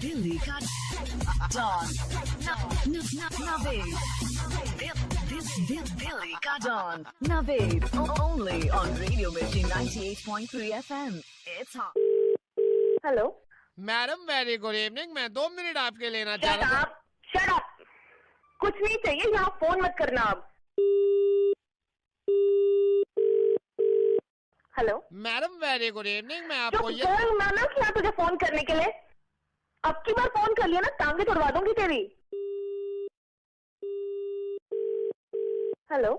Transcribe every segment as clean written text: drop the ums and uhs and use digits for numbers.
दिल्ली का डॉन नवेद दिल्ली का don Naved only on radio Mirchi 98.3 FM। It's hot. Hello madam very good evening. मैं 2 minute आपके लेना चाह रहा था। Shut up. कुछ नहीं चाहिए, यहाँ फोन मत करना अब। Hello madam very good evening. मैं तो आपको ये फोन माना किया तुझे फोन करने के लिए। अब की बार फोन कर लिया ना, टांगे तोड़वा दूंगी तेरी। Hello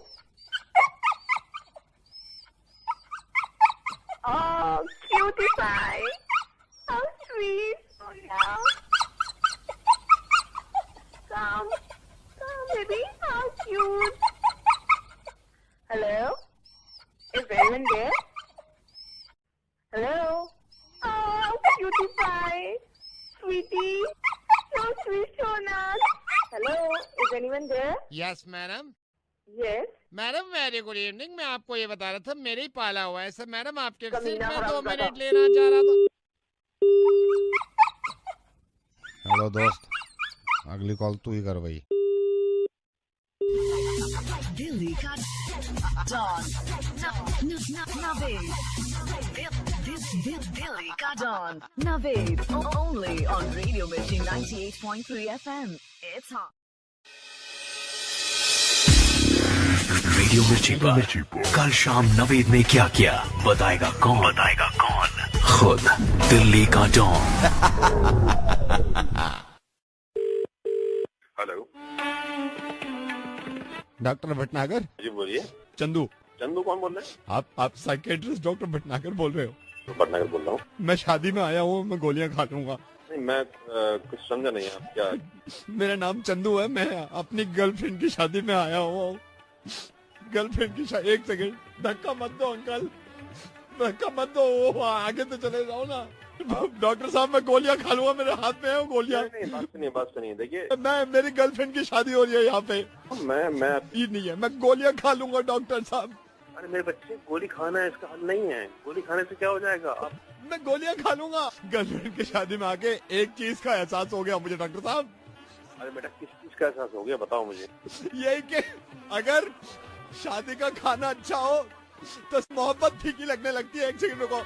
cutie pie, how sweet. Come, baby, how cute. Hello, is anyone there? Hello, cutie pie, sweetie, so sweet, so nice. Hello, is anyone there? Yes madam. Yes. Madam very good evening. मैं आपको ये बता रहा था, मेरे ही पाला हुआ है सर। मैडम आपके सिर्फ कमीना मैं 2 हरामजादा। मिनट लेना चाह रहा था। हेलो दोस्त, अगली कॉल तू ही कर भाई। दिल्ली का डॉन नवेद दिल्ली का don Naved only on radio Mirchi 98.3 FM। It's hot. Radio मिर्ची पर कल शाम नवेद ने क्या किया बताएगा कौन? खुद दिल्ली का डॉन। Hello doctor Bhatnagar. जी बोलिए। चंदू। चंदू कौन बोल रहे हैं? आप साइकेट्रिस्ट डॉक्टर भटनागर बोल रहे हो? भटनागर बोल रहा हूँ। मैं शादी में आया हूँ, मैं गोलियां खा लूंगा। नहीं मैं कुछ समझा नहीं आप क्या। मेरा नाम चंदू है, मैं अपनी गर्लफ्रेंड की शादी में आया हूँ। गर्लफ्रेंड की शादी। एक सेकंड, धक्का मत दो अंकल, धक्का मत दो, आगे तो चले जाओ ना। डॉक्टर साहब मैं गोलियां खा लूंगा, मेरे हाथ में है वो गोलियां। नहीं बात सुनिए देखिए। मैं मेरी गर्लफ्रेंड की शादी हो रही है यहाँ पे। मैं ये नहीं है, मैं गोलियां खा लूंगा डॉक्टर साहब। अरे मेरे बच्चे गोली खाना है, इसका हल नहीं है। गोली खाने से क्या हो जाएगा? आप मैं गोलियां खा लूंगा। गर्लफ्रेंड की शादी में आके एक चीज का एहसास हो गया मुझे डॉक्टर साहब। अरे बेटा किस चीज का एहसास हो गया बताओ मुझे। यही कि अगर शादी का खाना अच्छा हो तो मोहब्बत फीकी लगने लगती है। एक सेकंड रुको।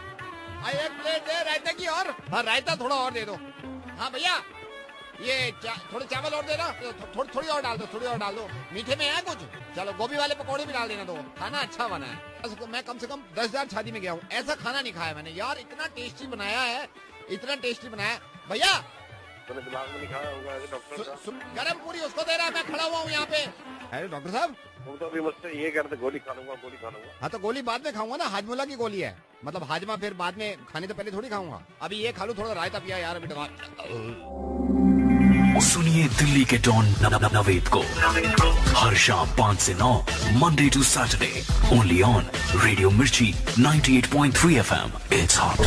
एक प्लेट दे रायता की और। हाँ रायता थोड़ा और दे दो। हाँ भैया ये थोड़े चावल और देना। थोड़ी और डाल दो। मीठे में है कुछ? चलो गोभी वाले पकौड़े भी डाल देना दो। खाना अच्छा बना है। मैं कम से कम 10,000 शादी में गया हूँ, ऐसा खाना नहीं खाया मैंने यार। इतना टेस्टी बनाया है। भैया तूने दिमाग में नहीं खाया होगा ऐसे डॉक्टर का। गरम पूरी उसको दे रहा है, मैं खड़ा हुआ हूँ यहाँ पे। अरे डॉक्टर साहब, तुम तो अभी मुझसे ये कह रहे थे गोली खा लूंगा। हाँ तो गोली बाद में खाऊंगा ना, हाजमोला की गोली है। मतलब हाजमा फिर बाद में, खाने तो पहले थोड़ी खाऊंगा। अभी ये खा लूं, थोड़ा रायता पिया यार अभी दिमाग। सुनिए दिल्ली के डॉन नवेद को हर शाम 5 से 9 Monday to Saturday only on radio Mirchi 98.3 FM। It's hot.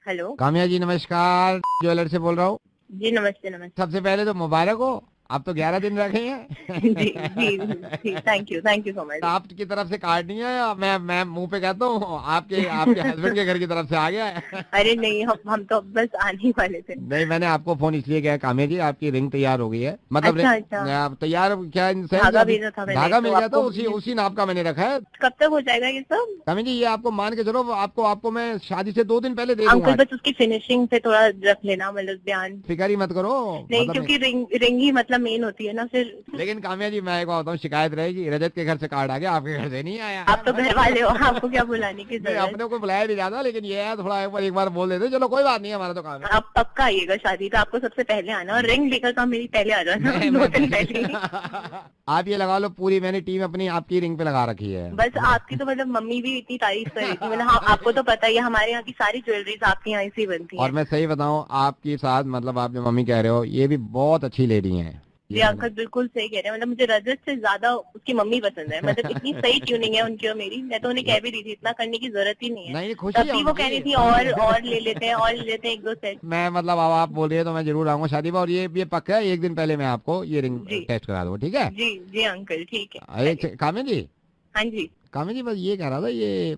Hello Kamya ji नमस्कार, ज्वेलर से बोल रहा हूँ। जी नमस्ते। सबसे पहले तो मुबारक हो, आप तो 11 दिन रखे हैं। जी थैंक यू सो मच। आपकी तरफ से कार्ड नहीं आया? मैं मुंह पे कहता हूँ, आपके हस्बैंड के घर की तरफ से आ गया है। अरे नहीं, हम तो बस आने ही वाले थे। नहीं, मैंने आपको फोन इसलिए किया काम्या जी, आपकी रिंग तैयार हो गई है। मतलब अच्छा। तैयार क्या? धागा भेजा था मैंने, धागा तो मिल गया था, आपको उसी नाप का मैंने रखा है। कब तक हो जाएगा ये सब? काम्या जी ये आपको मान के चलो, आपको मैं शादी से 2 दिन पहले दे अंकल दूंगा। बस उसकी फिनिशिंग पे थोड़ा रख लेना, मतलब ध्यान। फिक्र ही मत करो। नहीं मतलब क्योंकि रिंग ही मतलब मेन होती है ना फिर। लेकिन काम्या जी मैं एक बात बताऊँ, शिकायत रहेगी, रजत के घर से कार्ड आ गया, आपके घर से नहीं आया। आप तो घर वाले हो, आपको क्या बुलाने की नहीं, जरूरत? अपने को बुलाया नहीं जाता, लेकिन ये है थोड़ा एक बार बोल देते। चलो कोई बात नहीं है, हमारा तो काम है। आप पक्का आइएगा शादी पे, आपको सबसे पहले आना, और रिंग लेकर तो आप मेरी पहले आ जाना, 2 दिन पहले। आप ये लगा लो, पूरी मैंने टीम अपनी आपकी रिंग पे लगा रखी है। बस आपकी तो मतलब मम्मी भी इतनी तारीफ कर रही थी, मतलब हाँ, आपको तो पता ही है हमारे यहाँ की सारी ज्वेलरीज आपके यहाँ से बनती और है। मैं सही बताऊं, आपके साथ मतलब आप जो मम्मी कह रहे हो, ये भी बहुत अच्छी लेडी हैं। जी अंकल बिल्कुल सही कह रहे हैं, मतलब मुझे रजत से ज्यादा उसकी मम्मी पसंद है। मतलब इतनी सही ट्यूनिंग है उनकी और मेरी, मैं तो उन्हें कह भी रही थी इतना करने की जरूरत ही नहीं है। नहीं, खुशी तब है भी वो उनकी। कह रही थी और ले लेते हैं 1-2 सेट। मैं मतलब अब आप बोल रही है तो मैं जरूर आऊंगा शादी में, और ये पक्का है, 1 दिन पहले मैं आपको ये रिंग जी। टेस्ट करा दूंगा, ठीक है? जी अंकल ठीक है। काम्या जी, हाँ जी। काम्या जी बस ये कह रहा था, ये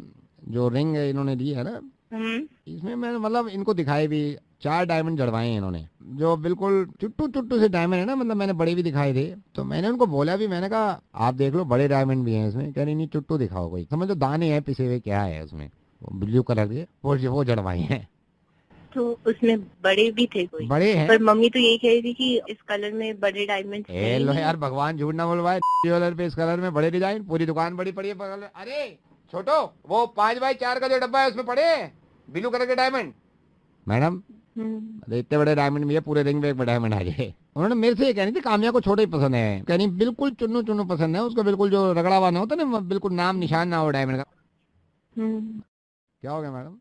जो रिंग इन्होंने दी है ना, इसमें मैंने मतलब इनको दिखाए भी 4 डायमंड जड़वाए हैं इन्होंने, जो बिल्कुल चुट्टू चुट्टू से डायमंड है ना, मतलब मैंने बड़े भी दिखाए थे। तो मैंने उनको बोला भी, मैंने कहा आप देख लो बड़े डायमंड भी हैं इसमें। कह रही नहीं चुट्टू दिखाओ कोई, समझ लो दाने हैं पिसे हुए, क्या है उसमें, ब्लू कलर के, वो जड़वाए हैं। तो उसमें बड़े भी थे कोई? बड़े हैं, पर मम्मी तो यही कह रही थी कि इस कलर में बड़े डायमंड। लो यार भगवान झूठ ना बोलवाए, कलर पे इस कलर में बड़े डिजाइन, पूरी दुकान बड़ी पड़ी है। अरे छोटो, वो 5x4 का जो डब्बा है उसमें पड़े ब्लू कलर के डायमंड। मैडम अरे इतने बड़े डायमंड भी है, पूरे रिंग में एक डायमंड आ जाए। उन्होंने मेरे से ये कहनी थी काम्या को छोटे ही पसंद है, कहनी बिल्कुल चुन्नू चुन्नू पसंद है उसको, बिल्कुल जो रगड़ा हुआ ना होता ना, बिल्कुल नाम निशान ना हो डायमंड का। क्या हो गया मैडम?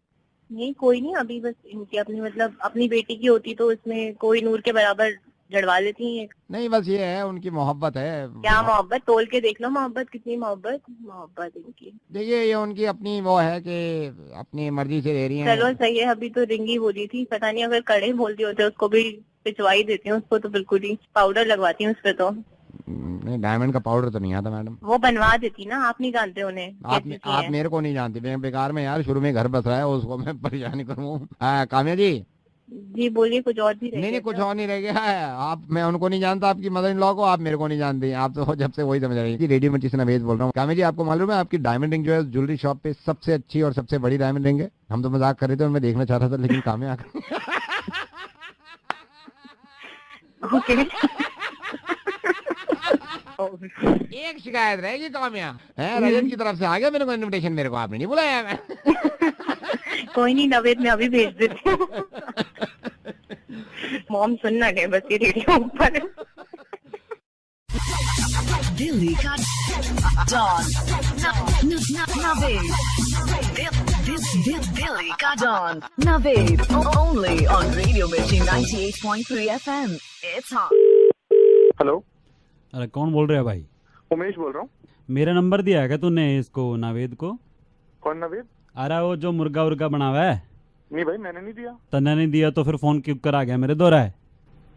नहीं कोई नहीं, अभी बस इनकी अपनी मतलब अपनी बेटी की होती तो इसमें कोई नूर के बराबर जड़वा लेती हैं। नहीं बस ये है उनकी मोहब्बत है। क्या मोहब्बत? तोल के देख लो मोहब्बत, कितनी मोहब्बत इनकी। देखिए ये उनकी अपनी वो है कि अपनी मर्जी से दे रही है। चलो सही है, अभी तो रिंगी बोली थी, पता नहीं अगर कड़े बोलती होते उसको भी पिछवाई देती हूँ, उसको तो बिल्कुल ही पाउडर लगवाती हूँ उस पर। तो नहीं डायमंड का पाउडर तो नहीं आता मैडम। वो बनवा देती ना, आप नहीं जानते उन्हें। आप मेरे को नहीं जानती, बेकार में यार, शुरू में घर बस रहा है उसको मैं परेशानी करूँ। काम्या जी बोलिए, कुछ और भी नहीं कुछ और नहीं रह गया है। आप, मैं उनको नहीं जानता, आपकी मदर इन लॉ को, आप मेरे को नहीं जानते। आप तो जब से वही समझ रही है। रेडियो मिर्ची से नवेद बोल रहा हूँ। काम्या जी आपको मालूम है आपकी डायमंड रिंग जो है ज्वेलरी शॉप पे सबसे अच्छी और सबसे बड़ी डायमंड रिंग है। हम तो मजाक कर रहे थे और मैं देखना चाहता था, लेकिन काम्या एक शिकायत रहेगी काम्या है, रजत की तरफ से आ गया मेरे को इन्विटेशन, मेरे को आपने नहीं बुलाया। कोई नहीं नवेद, मैं अभी भेज देती हूँ। मॉम सुनना नहीं बस ये रेडियो ऊपर। दिल्ली का डॉन नवेद, दिल्ली का don Naved, only on radio Mirchi 98.3 FM। It's hot. Hello, अरे कौन बोल रहे हैं भाई? उमेश बोल रहा हूँ। मेरा नंबर दिया है क्या तूने इसको, नावेद को? कौन नावेद? अरे वो जो मुर्गा उर्गा बना हुआ है। नहीं भाई मैंने नहीं दिया। तन्ने नहीं दिया तो फिर फोन क्यों कर आ गया मेरे दोहरा है?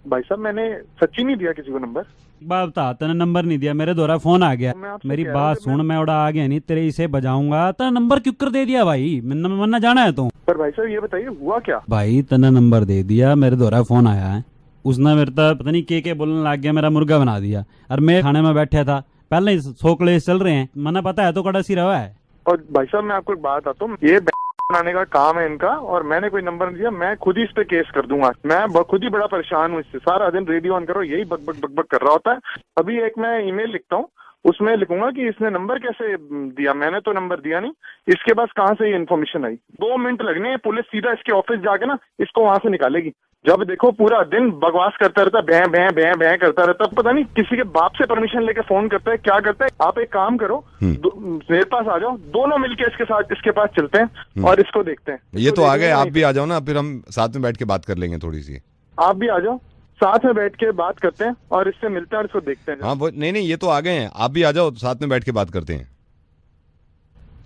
भाई साहब मैंने सच्ची नहीं दिया किसी को नंबर। बात बता, तने नंबर नहीं दिया, मेरे दोहरा फोन आ गया। मेरी बात सुन, मैं उड़ा आ गया नहीं तेरे, इसे बजाऊंगा। तेरा नंबर क्यों कर दे दिया भाई? मरना जाना है तू? पर भाई साहब ये बताइए हुआ क्या? भाई तने नंबर दे दिया, मेरे दोहरा फोन आया है, उसने मेरे तक पता नहीं के बोलने लग गया, मेरा मुर्गा बना दिया। और मैं खाने में बैठा था, पहले ही 100 कलेश चल रहे हैं, मना पता है तो कड़ा सी रहा है। और भाई साहब मैं आपको एक बात बताता हूँ, ये बनाने का काम है इनका, और मैंने कोई नंबर नहीं दिया। मैं खुद ही इस पे केस कर दूंगा। मैं खुद ही बड़ा परेशान हूँ इससे, सारा दिन रेडियो ऑन करो यही बक बक बक बक कर रहा होता है। अभी एक मैं ईमेल लिखता हूँ, उसमें लिखूंगा कि इसने नंबर कैसे दिया, मैंने तो नंबर दिया नहीं, इसके पास कहाँ से ये इन्फॉर्मेशन आई। 2 मिनट लगने, पुलिस सीधा इसके ऑफिस जाके ना इसको वहां से निकालेगी। जब देखो पूरा दिन बकवास करता रहता, भैं भैं भैं भैं करता रहता, पता नहीं किसी के बाप से परमिशन लेके फोन करता है, क्या करता है। आप एक काम करो, मेरे पास आ जाओ, दोनों मिलके इसके साथ इसके पास चलते हैं और इसको देखते हैं। ये तो आ गए, आप भी आ जाओ ना, फिर हम साथ में बैठ के बात कर लेंगे थोड़ी सी। आप भी आ जाओ, साथ में बैठ के बात करते हैं और इससे मिलते हैं और इसको देखते हैं। हाँ वो नहीं ये तो आ गए हैं, आप भी आ जाओ, साथ में बैठ के बात करते हैं।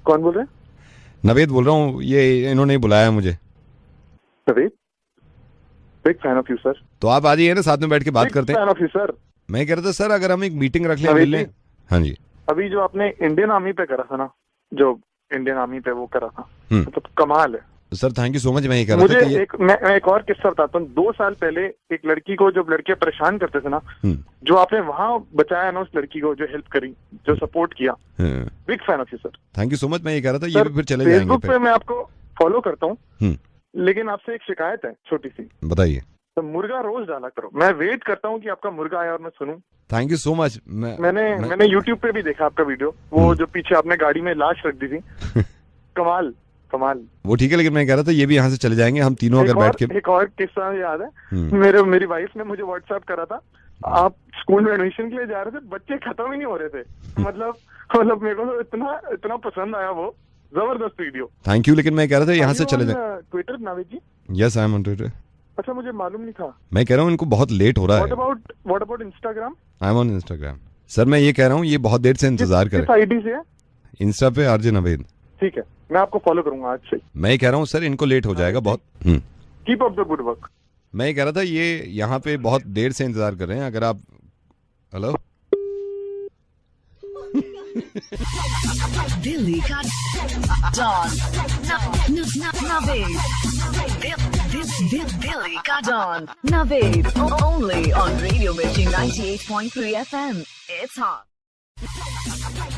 कौन बोल रहे हैं? नवेद बोल रहा हूँ, ये इन्होंने बुलाया मुझे। Naved, big fan of you sir. तो आप आ जाइए ना, साथ में बैठ के बात करते हैं। Fan of you sir. मैं कह रहा था सर अगर हम एक मीटिंग रख लें, मिल लें। हाँ जी। अभी जो आपने इंडियन आर्मी पे करा था ना, जो इंडियन आर्मी पे वो करा था, मतलब कमाल है sir. Thank you so much. मैं ही कर रहा था मुझे मैं एक और किस्सा बताता हूँ। 2 साल पहले एक लड़की को, जब लड़के परेशान करते थे ना, जो आपने वहाँ बचाया ना उस लड़की को, जो हेल्प करी, जो सपोर्ट किया, big fan of you sir. Thank you so much. मैं ये कह रहा था ये भी फिर चले जाएंगे। फेसबुक पे मैं आपको फॉलो करता हूँ, लेकिन आपसे एक शिकायत है छोटी सी। बताइए। तो मुर्गा रोज डाला करो, मैं वेट करता हूँ कि आपका मुर्गा आए और मैं सुनूं। Thank you so much. मैंने YouTube पे भी देखा आपका वीडियो, वो जो पीछे आपने गाड़ी में लाश रख दी थी। कमाल कमाल। वो ठीक है, लेकिन मैं कह रहा था ये भी यहाँ से चले जाएंगे हम तीनों अगर बैठ के। एक और किस्सा याद है, मेरी वाइफ ने मुझे व्हाट्सएप करा था, आप स्कूल में एडमिशन के लिए जा रहे थे, बच्चे खत्म ही नहीं हो रहे थे। मतलब मेरे को तो इतना पसंद आया वो, जबरदस्त वीडियो। Thank you. लेकिन मैं कह रहा था यहाँ से चले जाए। Twitter Naved ji? Yes I am on Twitter. अच्छा, मुझे मालूम नहीं था। मैं कह रहा हूँ इनको बहुत लेट हो रहा है। What about Instagram? I am on Instagram sir. मैं ये कह रहा हूँ ये बहुत देर से इंतजार कर रहे हैं। आईडी से है? इंस्टा पे आरजे नवेद। ठीक है, मैं आपको फॉलो करूंगा आज से। मैं कह रहा हूँ सर इनको लेट हो जाएगा बहुत। Keep up the good work. मैं ये कह रहा था ये यहाँ पे बहुत देर से इंतजार कर रहे हैं, अगर आप। Hello Delhi ka Dawn. Naved. Delhi ka Dawn. Naved. Only on Radio Mirchi 98.3 FM. It's hot.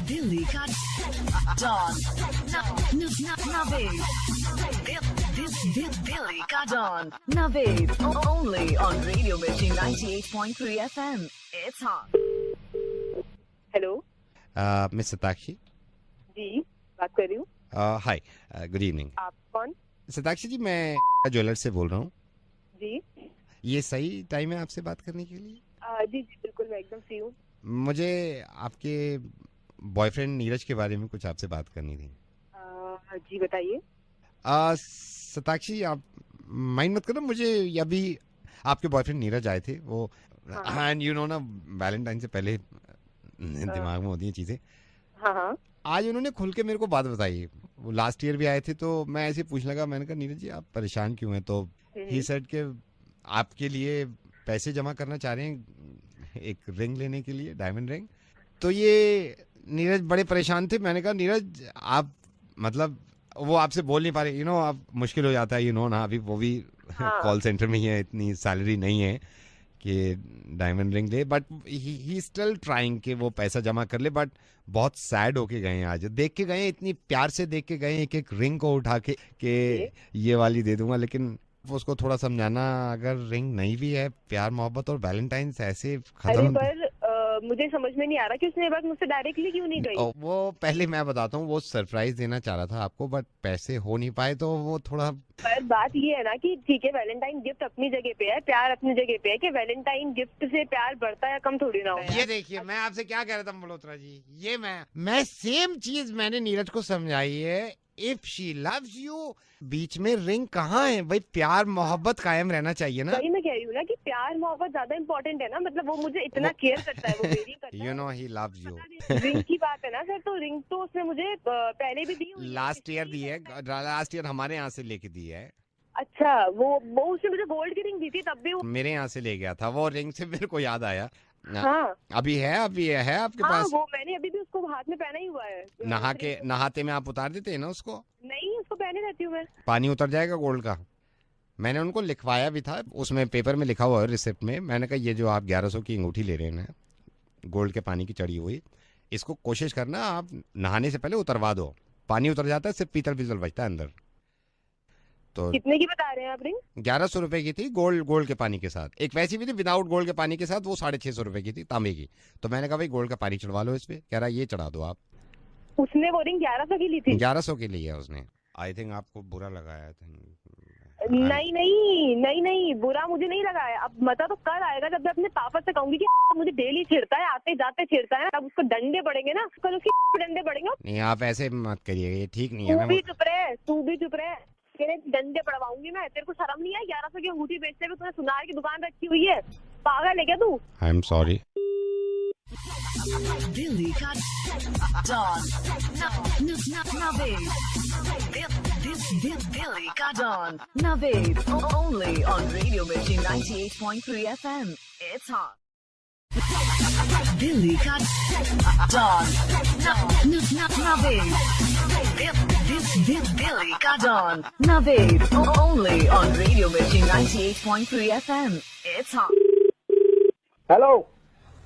Delhi ka Dawn. Naved. Delhi ka Dawn. Naved. Only on Radio Mirchi 98.3 FM. It's hot. Hello miss Satakshi. जी, बात कर रही हूँ। Hi, good evening. आप कौन? सताक्षी जी, मैं jewellers से बोल रहा हूँ। जी ये सही टाइम है आपसे बात करने के लिए? जी जी बिल्कुल, मैं एकदम फ्री हूँ। मुझे आपके बॉयफ्रेंड नीरज के बारे में कुछ आपसे बात करनी थी। जी बताइए। सताक्षी, आप माइंड मत करना, मुझे अभी आपके बॉयफ्रेंड नीरज आए थे, वो एंड यू नो ना, वैलेंटाइन से पहले दिमाग में होती हैं चीजें। हाँ। आज उन्होंने खुल के मेरे को बात बताई। वो लास्ट ईयर भी आए थे, तो मैं ऐसे पूछ लगा, मैंने कहा नीरज जी आप परेशान क्यों हैं? तो ही सेड के आपके लिए पैसे जमा करना चाह रहे हैं एक रिंग लेने के लिए, डायमंड रिंग। तो ये नीरज बड़े परेशान थे। मैंने कहा नीरज आप मतलब वो आपसे बोल नहीं पा रहे, यू नो, आप मुश्किल हो जाता है, यू नो ना, अभी वो भी कॉल सेंटर में ही है, इतनी सैलरी नहीं है कि डायमंड रिंग ले, बट ही स्टिल ट्राइंग कि वो पैसा जमा कर ले। बट बहुत सैड होके गए हैं आज, देख के गए, इतनी प्यार से देख के गए, एक एक रिंग को उठा के कि ये वाली दे दूंगा। लेकिन उसको थोड़ा समझाना, अगर रिंग नहीं भी है, प्यार मोहब्बत और वैलेंटाइंस ऐसे खत्म। पर मुझे समझ में नहीं आ रहा कि उसने ये बात मुझसे डायरेक्टली क्यों नहीं कही। वो पहले मैं बताता हूँ, वो सरप्राइज देना चाह रहा था आपको, बट पैसे हो नहीं पाए, तो वो थोड़ा। पर बात ये है ना कि ठीक है, वैलेंटाइन गिफ्ट अपनी जगह पे है, प्यार अपनी जगह पे है, कि वैलेंटाइन गिफ्ट से प्यार बढ़ता है कम थोड़ी ना हो। ये देखिए, मैं आपसे क्या कह रहा था मल्होत्रा जी, ये मैं सेम चीज मैंने नीरज को समझाई है। इफ शी लव्स यू, बीच में रिंग कहाँ है भाई? प्यार मोहब्बत कायम रहना चाहिए ना। वही मैं कह रही हूँ ना कि प्यार मोहब्बत ज्यादा इम्पोर्टेंट है ना, मतलब वो मुझे इतना केयर करता है, वो मेरी करता है। You know he loves you. Ring की बात है ना सर, तो रिंग तो उसने मुझे पहले भी दी हुई है। लास्ट ईयर दी है, लास्ट ईयर हमारे यहाँ से लेके दी है। अच्छा, वो उसने मुझे गोल्ड की रिंग दी थी, तब भी वो मेरे यहाँ से ले गया था। वो रिंग से मेरे को याद आया। हाँ अभी है आपके हाँ, पास? वो मैंने अभी भी उसको हाथ में पहना ही हुआ है। नहाते में आप उतार देते हैं ना उसको? नहीं, उसको पहने रहती हूँ मैं। पानी उतर जाएगा गोल्ड का। मैंने उनको लिखवाया भी था, उसमें पेपर में लिखा हुआ है रिसिप्ट में। मैंने कहा ये जो आप 1100 की अंगूठी ले रहे हैं ना, गोल्ड के पानी की चढ़ी हुई, इसको कोशिश करना आप नहाने से पहले उतरवा दो। पानी उतर जाता है, सिर्फ पीतल बचता है अंदर। तो कितने की बता रहे हैं आप रिंग? 1100 रुपए की थी, गोल्ड के पानी के साथ। एक वैसी भी थी विदाउट गोल्ड के पानी के साथ, वो 650 रुपए की थी, तांबे की। तो मैंने कहा भाई गोल्ड का पानी चढ़वा लो इस पे। कह रहा ये चढ़ा दो आप। उसने वो रिंग 1100 की ली थी? 1100 की ली है उसने। आई थिंक आपको बुरा लगाया था। नहीं, बुरा मुझे नहीं लगा है। अब मजा तो कल आएगा जब मैं अपने पापा से कहूंगी कि मुझे डेली छेड़ता है, आते जाते छेड़ता है, तब उसको डंडे पड़ेंगे ना, कल उसके डंडे पड़ेंगे। नहीं, आप ऐसे मत करिए, ये ठीक नहीं है। तू भी चुप रहे, तेरे डंडे पड़वाऊंगी मैं। तेरे को शर्म नहीं है? 1100 की अंगूठी बेचते हुए तूने सुनार की दुकान रखी हुई है, पागल है क्या तू? I am sorry. Delhi ka Dawn. Naved. Delhi ka Dawn. Naved. Only on Radio Mirchi 98.3 FM. It's hot. Delhi ka Dawn. Naved. Delhi ka Dawn. Naved. Only on Radio Mirchi 98.3 FM. It's hot. Hello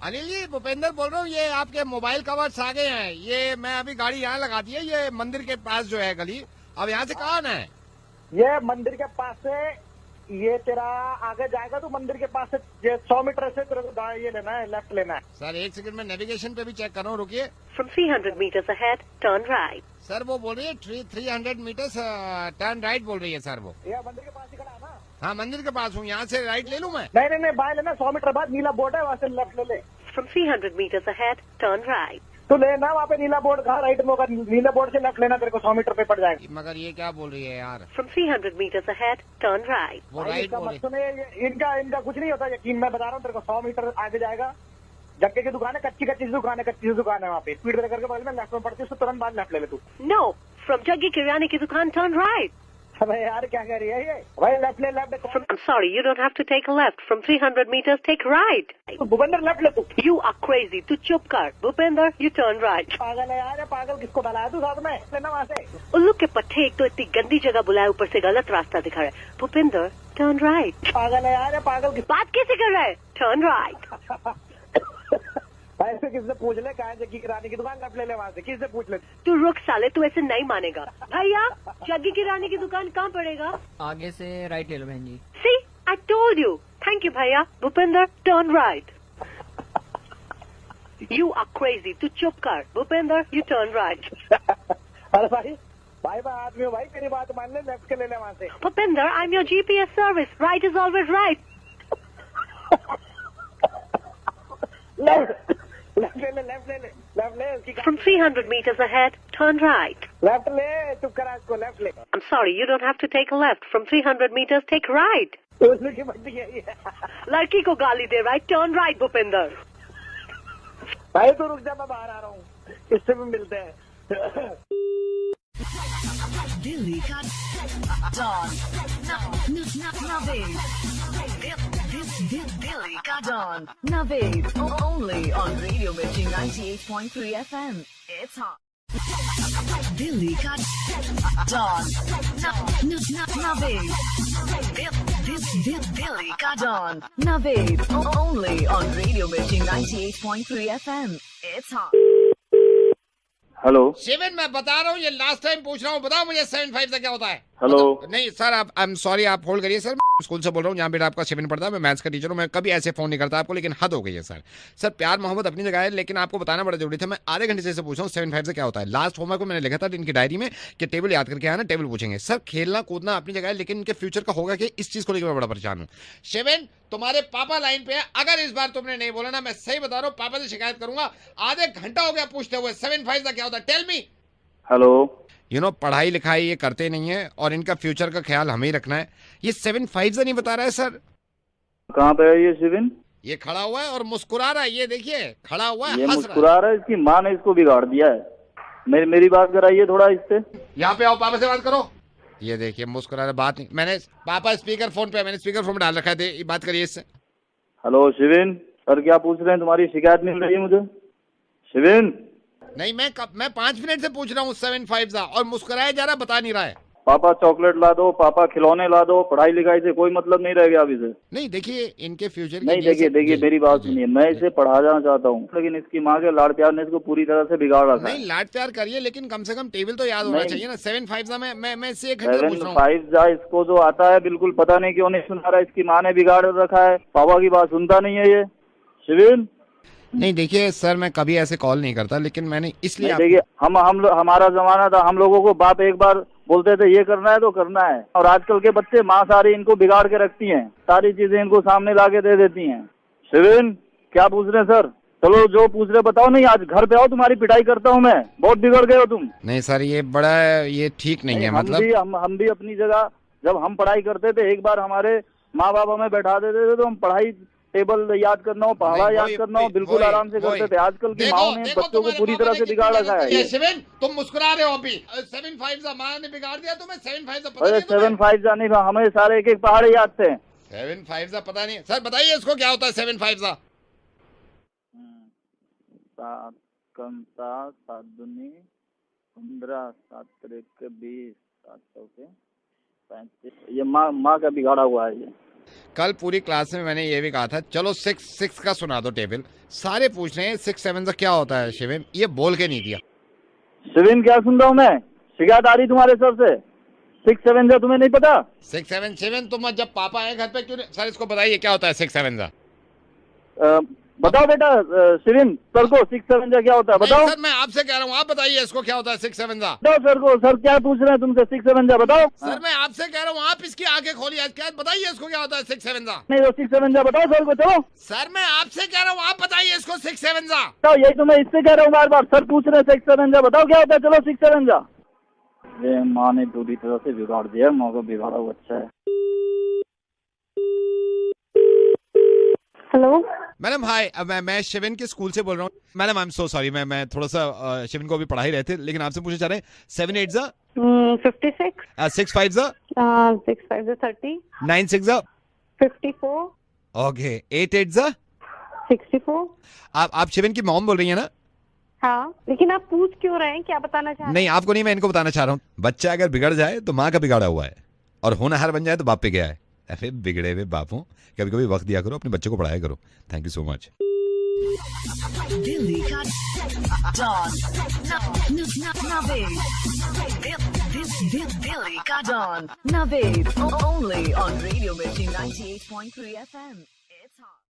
Anil ji, Bhupendra बोल रहा हूँ। ये आपके mobile covers आ गए हैं। ये मैं अभी गाड़ी यहाँ लगा दी है, ये मंदिर के पास जो है गली। अब यहाँ से कहाँ आना है? ये मंदिर के पास से, ये तेरा आगे जाएगा तो मंदिर के पास से ये 100 मीटर से तेरे को ये लेना है, लेफ्ट लेना है। सर एक सेकंड में नेविगेशन पे भी चेक कर रहा हूँ, रुकिए। From 300 meters ahead, turn right. Sir वो बोल रही है 300 मीटर्स टर्न राइट बोल रही है सर वो। ये मंदिर के पास ही खड़ा है ना? हाँ मंदिर के पास हूँ, यहाँ से राइट ले लूँ मैं? नहीं, बाय लेना। 100 मीटर बाद नीला बोर्ड है, वहाँ से लेफ्ट ले ले। From 300 meters ahead, turn right. तो लेना वहाँ पे नीला बोर्ड, कहाँ राइट में होगा, नीला बोर्ड से लेफ्ट लेना, तेरे को 100 मीटर पे पड़ जाएगा। मगर ये क्या बोल रही है यार? From 300 meters ahead, turn right. वो राइट बोल रही है। इनका कुछ नहीं होता यकीन, मैं बता रहा हूँ तेरे को। 100 मीटर आगे जाएगा, जग्गे की दुकान है, कच्ची दुकान है वहाँ पे। स्पीड ब्रेकर के बगल में लेफ्ट में पड़ती है, उसको तुरंत बाद लेफ्ट ले ले तू। No, from जग्गे किराने की दुकान, turn right. अबे यार क्या कर रही है ये? भाई लेफ्ट ले left. I'm sorry, you don't have to take a left. From 300 meters, take right. Bhupendra left ले तू। You are crazy. तू चुप कर. Bhupender, you turn right. पागल है यार, पागल किसको बुलाया तू साथ में? लेना वहाँ से। उल्लू के पट्टे, एक तो इतनी गंदी जगह बुलाया, ऊपर से गलत रास्ता दिखा रहा है। Bhupender, turn right. पागल है यार, पागल किस बात कैसे कर रहा है? Turn right. ऐसे किससे पूछ ले, कहाँ जग्गी किराने की दुकान, लेफ्ट ले ले वहाँ से, किससे पूछ ले। तू रुक साले, तू ऐसे नहीं मानेगा। भैया, जग्गी किराने की दुकान कहाँ पड़ेगा? आगे से राइट ले लो बहन जी। See, I told you. Thank you भैया। Bhupender, turn right. You are crazy. तू चुप कर। Bhupender, you turn right. अरे भाई भाई मैं आदमी हूँ भाई, तेरी बात मान ले, लेफ्ट के ले ले वहाँ से। Bhupender, I'm your GPS service. Right is always right. Left ले ले, लेफ्ट ले ले, लेफ्ट ले उसकी। From 300 meters ahead, turn right. Left ले, चुप करा इसको, लेफ्ट ले। I'm sorry, you don't have to take a left. From 300 meters, take right. उसने की बंदी है। लड़की को गाली दे, right? Turn right, Bhupender. भाई तू रुक जा, मैं बाहर आ रहा हूँ, इससे भी मिलते हैं। दिल्ली का डॉन नवेद। दिल्ली का don Naved. Only on Radio Mirchi 98.3 FM. It's hot. Delhi का डॉन नवेद। दिल्ली का don Naved. Only on Radio Mirchi 98.3 FM. It's hot. Hello Shivin, मैं बता रहा हूँ, ये लास्ट टाइम पूछ रहा हूँ, बताओ मुझे 75 से क्या होता है? हेलो नहीं सर, आप आई एम सॉरी, आप होल्ड करिए सर। स्कूल से बोल रहा हूँ, यहाँ बेटा आपका शिविन पढ़ता है, मैं मैथ्स का टीचर हूँ। मैं कभी ऐसे फोन नहीं करता आपको, लेकिन हद हो गई है सर। सर प्यार मोहब्बत अपनी जगह है, लेकिन आपको बताना बड़ा जरूरी था। मैं आधे घंटे से पूछ रहा हूँ 75 से क्या होता है। लास्ट होमवर्क को मैंने लिखा था इनकी डायरी में कि टेबल याद करके आना, टेबल पूछेंगे। सर खेलना कूदना अपनी जगह है, लेकिन इनके फ्यूचर का होगा कि इस चीज को लेकर मैं बड़ा परेशान हूँ। शिविन, तुम्हारे पापा लाइन पे है, अगर इस बार तुमने नहीं बोला ना, मैं सही बता रहा हूँ, पापा से शिकायत करूंगा। आधे घंटा हो गया पूछते हुए 75 का क्या होता है, टेल मी। हेलो पढ़ाई लिखाई ये करते नहीं है और इनका फ्यूचर का ख्याल हमें ही रखना है। ये 75 से नहीं बता रहा है सर। कहाँ पे है ये शिविन? ये खड़ा हुआ है और मुस्कुरा रहा है, ये देखिए खड़ा हुआ है, ये हंस मुस्कुरा रहा है, इसकी माँ ने इसको बिगाड़ दिया है। मेरी बात कराइए थोड़ा इससे। यहाँ पे आओ, पापा से बात करो। ये देखिए मुस्कुरा रहा, बात नहीं। मैंने पापा स्पीकर फोन पे, मैंने स्पीकर फोन पे डाल रखा है, बात करिए इससे। हेलो शिविन, सर क्या पूछ रहे हैं? तुम्हारी शिकायत मिल रही है मुझे। शिविन नहीं, मैं 5 मिनट से पूछ रहा हूँ 75 सा, और मुस्कुराया जा रहा, बता नहीं रहा है। पापा चॉकलेट ला दो, पापा खिलौने ला दो, पढ़ाई लिखाई से कोई मतलब नहीं रह गया अभी से। नहीं देखिए इनके फ्यूचर नहीं, देखिए मेरी बात सुनिए, मैं इसे पढ़ाना चाहता हूँ, लेकिन इसकी माँ के लाड़ प्यार ने इसको पूरी तरह से बिगाड़ रखा है। नहीं लाड प्यार करिए, लेकिन कम से कम टेबल तो याद होना चाहिए ना। 75 सा मैं इससे 1 घंटे पूछ रहा हूँ। 75 जा इसको जो आता है बिल्कुल पता नहीं क्यों नहीं सुना रहा, इसकी माँ ने बिगाड़ रखा है, पापा की बात सुनता नहीं है ये शिविन। नहीं देखिए सर, मैं कभी ऐसे कॉल नहीं करता, लेकिन मैंने इसलिए देखिए हमारा जमाना था, हम लोगों को बाप एक बार बोलते थे ये करना है तो करना है, और आजकल के बच्चे माँ सारी इनको बिगाड़ के रखती हैं, सारी चीजें इनको सामने ला के दे देती हैं। शिविन क्या पूछ रहे हैं सर? चलो जो पूछ रहे बताओ। नहीं आज घर पे आओ, तुम्हारी पिटाई करता हूँ मैं, बहुत बिगड़ गए हो तुम। नहीं सर, ये ठीक नहीं है। मतलब हम भी अपनी जगह, जब हम पढ़ाई करते थे, एक बार हमारे माँ बाप हमें बैठा देते थे तो हम पढ़ाई टेबल याद करना हो, पहाड़ा याद करना हो, बिल्कुल आराम से करते थे। आजकल की माँ ने बच्चों को पूरी तरह से बिगाड़ रखा है। शिविन तुम मुस्कुरा रहे हो अभी। 75 सा माँ ने बिगाड़ दिया तुम्हें। 75 सा अरे 75 सा नहीं, हमें सारे एक पहाड़े याद थे। 75 सा पता नहीं। सर बताइए इसको क्या होता है 75 सा? 7 कम 7 7 दूनी 15 7 3 20 7 चौके 35। ये माँ का बिगाड़ा हुआ है ये। कल पूरी क्लास में मैंने ये भी कहा था, चलो 6 का सुना दो टेबल। सारे पूछ रहे हैं 6 7 का क्या होता है शिविन, ये बोल के नहीं दिया। शिविन क्या सुन रहा हूँ मैं? शिकायत आ रही तुम्हारे सर से। 6 7 का तुम्हें नहीं पता? 6 7 शिविन तुम जब पापा आए घर पे क्यों नहीं? सर इसको बताइए क्या होता है 6 7 का? बताओ बेटा शिविन सर को 6 7 का क्या होता है बताओ। सर मैं आपसे कह रहा हूँ, आप बताइए इसको क्या होता है 6 7 का? बताओ सर को। सर क्या पूछ रहे हैं तुमसे 6 7 का बताओ। सर मैं आपसे कह रहा हूँ, आप इसकी आंखें खोलिए। आज क्या बताइए इसको क्या होता है 6 7 का? नहीं तो 6 7 का बताओ सर को। चलो सर मैं आपसे कह रहा हूँ, आप बताइए इसको 6 7 का। बताओ, यही तो मैं इससे कह रहा हूँ बार बार। सर पूछ रहे हैं 6 7 का बताओ क्या होता है। चलो 6 7 का। ये माँ ने पूरी तरह से बिगाड़ दिया, माँ को बिगाड़ा हुआ अच्छा है। हेलो मैडम हाय, मैं शिविन के स्कूल से बोल रहा हूँ। Madam I am so sorry, मैं थोड़ा सा शिविन को अभी पढ़ा ही रहे थे, लेकिन आपसे पूछना चाह रहे हैं 7 8 जा 56. 6 5 6 5 30. 9 6 54. ओके 8 8 64. आप शिवन की मॉम बोल रही है ना? हाँ, लेकिन आप पूछ क्यों रहे हैं, क्या बताना चाह रहे हैं? नहीं, आपको नहीं, मैं इनको बताना चाह रहा हूँ। बच्चा अगर बिगड़ जाए तो माँ का बिगाड़ा हुआ है, और होनहार बन जाए तो बाप पे गया है। ऐसे बिगड़े हुए बापों, कभी कभी वक्त दिया करो, अपने बच्चों को पढ़ाया करो। Thank you so much. Delhi का डॉन नवेद, दिल्ली का don Naved, only on Radio Mirchi 98.3 FM.